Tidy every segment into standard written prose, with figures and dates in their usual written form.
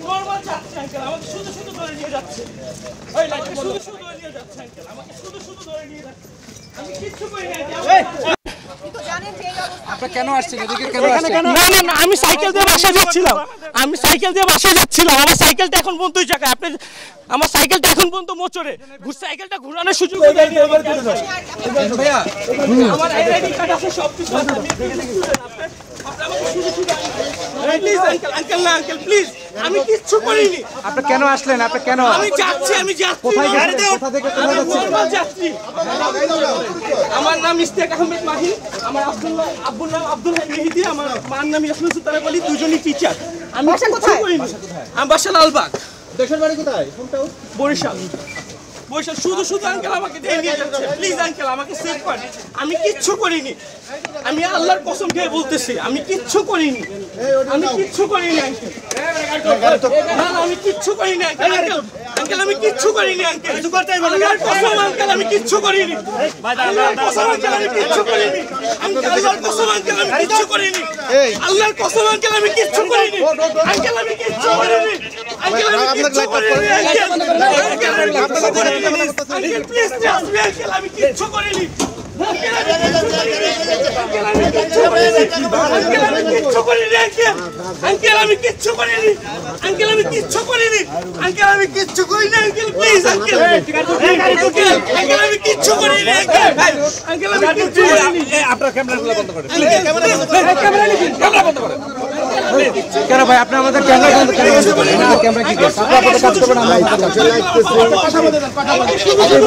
Normal যাচ্ছে uncle, আমাকে শুধু শুধু ধরে নিয়ে যাচ্ছে। ওই লাইটটা শুধু শুধু ধরে নিয়ে যাচ্ছে আঙ্কেল, আমাকে শুধু শুধু ধরে নিয়ে যাচ্ছে। আমি কিচ্ছু করি না। আপনারা কেন আসছেন এদিকে? কেন আসছেন? না না না, আমি সাইকেল দিয়ে বাসায় যাচ্ছিলাম। আমি সাইকেল দিয়ে বাসায় যাচ্ছিলাম। আমার সাইকেলটা এখন পর্যন্ত ওই জায়গায়। আপনি আমার সাইকেলটা এখন পর্যন্ত মোচড়ে। সাইকেলটা ঘোরানোর সুযোগ দেয়নি ভাইয়া আমার আইডি কার্ড আছে, সব কিছু আছে। প্লিজ আঙ্কেল, আঙ্কেল না আঙ্কেল প্লিজ, আমি কিচ্ছু করিনি। আপনি কেন আসলেন? আপনি কেন? আমি যাচ্ছি, আমি যাচ্ছি। কোথায় গেছেন? কোথা থেকে কোথায় যাচ্ছেন? নরমাল যাচ্ছি। আমার নাম ইশতিয়াক আহমেদ মাহি, আমার আব্বুর নাম আব্দুল হাই মেহেদি, আমার মার নাম ইয়াসমিন সুলতানা বলি, দুজনই টিচার। আমি কিচ্ছু করিনি। আমি বাসা লালবাগ। দেশের বাড়ি কোথায়? কোনটাও? বরিশাল। বরিশাল। শুধু শুধু আঙ্কেল আমাকে দিয়ে নিয়ে যাচ্ছে। প্লিজ আঙ্কেল আমাকে সেভ করেন। আমি কিচ্ছু করিনি। আমি আল্লাহর কসম খেয়ে বলতেছি আমি কিচ্ছু করিনি। আমি কিচ্ছু করিনি আঙ্কেল। না না আমি কিচ্ছু করিনি আঙ্কেল। আঙ্কেল আমি কিচ্ছু করিনি আঙ্কেল। আল্লাহর কসম আঙ্কেল আমি কিচ্ছু করিনি। আল্লাহর কসম আঙ্কেল আমি কিচ্ছু করিনি। আল্লাহর কসম আঙ্কেল আমি কিচ্ছু করিনি। আল্লাহর কসম আঙ্কেল আমি কিচ্ছু করিনি। আঙ্কেল আমি কিচ্ছু করিনি। আঙ্কেল আমি কিচ্ছু করিনি আঙ্কেল। আঙ্কেল আমি কিচ্ছু করিনি। Uncle please trust me uncle, আমি কিচ্ছু করিনি। আঙ্কেল আমি কিচ্ছু করিনি। আঙ্কেল আমি কিচ্ছু করিনি। আঙ্কেল আমি কিচ্ছু করিনি। আঙ্কেল আমি কিচ্ছু করিনি। আঙ্কেল আমি কিচ্ছু করিনি। Uncle please uncle. আঙ্কেল আমি কিচ্ছু করিনি আঙ্কেল। আঙ্কেল আমি কিচ্ছু করিনি। আপনার ক্যামেরাগুলো বন্ধ করেন। ক্যামেরা বন্ধ করেন। কেন ভাই আপনি আমাদের ক্যামেরা বন্ধ করেন? আমাদের ক্যামেরা কি করছে? আপনি আপনাদের কাজ করবেন, আমরা আমাদের কাজ করব।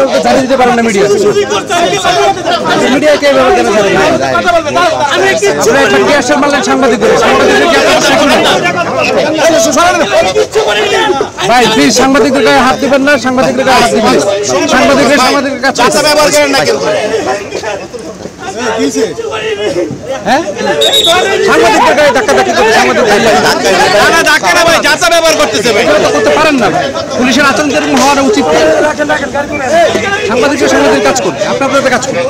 আপনি জানিয়ে দিতে পারেন না মিডিয়া। মিডিয়া কে ব্যবহার করে জানেন? আমি কিচ্ছু আপনি একটা টিয়ার মারলেন সাংবাদিকদের। সাংবাদিকদের কি আপনারা শেখেন না? কিচ্ছু করিনি। ভাই প্লিজ সাংবাদিকদের গায়ে হাত দিবেন না। সাংবাদিকদের গায়ে হাত দিবেন। সাংবাদিকদের কাজ ব্যবহার করেন না কেন? হ্যাঁ সাংবাদিকদের গায়ে ধাক্কা ধাক্কি করতে ব্যবহার করতেছে ভাই, করতে পারেন না। পুলিশের আচরণ যেরকম হওয়া উচিত। সাংবাদিকরা সাংবাদিক কাজ করবে, আপনাদের কাজ করবে।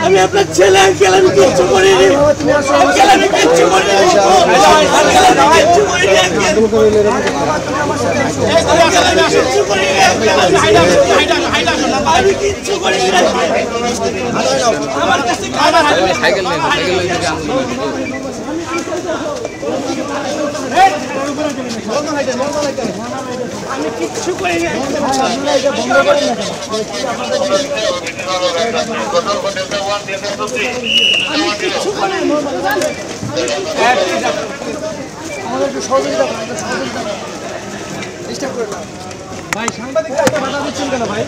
আমি আপনার ছেলে আঙ্কেল, আমি কিচ্ছু করিনি আঙ্কেল। আমি কিচ্ছু করিনি আঙ্কেল। আমি কিচ্ছু করিনি আঙ্কেল। আমি কিচ্ছু করিনি। আমার কাছে সাইকেল নেই, আমি কিচ্ছু করিনি। ভাই সাংবাদিকরা বাধা দিচ্ছেন কেন ভাই?